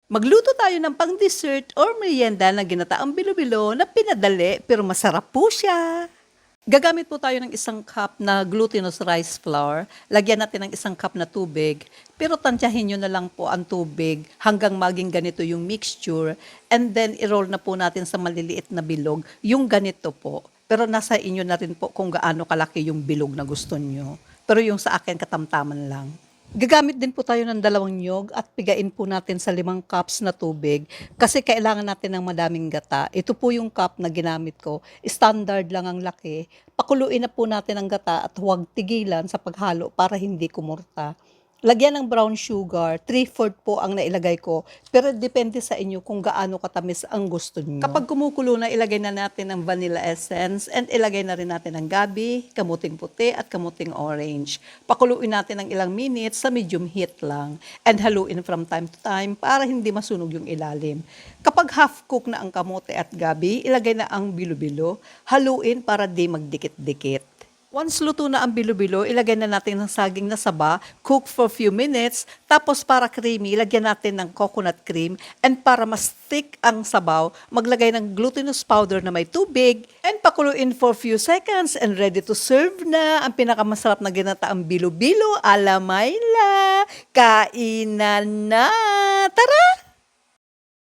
Magluto tayo ng pang-dessert or merienda na ginataang bilo-bilo na pinadali pero masarap po siya. Gagamit po tayo ng isang cup na glutinous rice flour. Lagyan natin ng isang cup na tubig. Pero tansyahin nyo na lang po ang tubig hanggang maging ganito yung mixture. And then i-roll na po natin sa maliliit na bilog yung ganito po. Pero nasa inyo na rin po kung gaano kalaki yung bilog na gusto nyo. Pero yung sa akin katamtaman lang. Gagamit din po tayo ng 2 niyog at pigain po natin sa 5 cups na tubig kasi kailangan natin ng madaming gata. Ito po yung cup na ginamit ko. Standard lang ang laki. Pakuluin na po natin ang gata at huwag tigilan sa paghalo para hindi kumurta. Lagyan ng brown sugar, 3/4 po ang nailagay ko. Pero depende sa inyo kung gaano katamis ang gusto niyo. Kapag kumukulo na, ilagay na natin ang vanilla essence and ilagay na rin natin ang gabi, kamuting puti at kamuting orange. Pakuluin natin ng ilang minutes sa medium heat lang and haluin from time to time para hindi masunog yung ilalim. Kapag half cook na ang kamote at gabi, ilagay na ang bilo-bilo, haluin para di magdikit-dikit. Once luto na ang bilo-bilo, ilagay na natin ng saging na saba, cook for few minutes, tapos para creamy, lagyan natin ng coconut cream, and para mas thick ang sabaw, maglagay ng glutinous powder na may tubig, and pakuluin for few seconds, and ready to serve na ang pinakamasarap na ginataang bilo-bilo ala Mayla. Kainan na! Tara!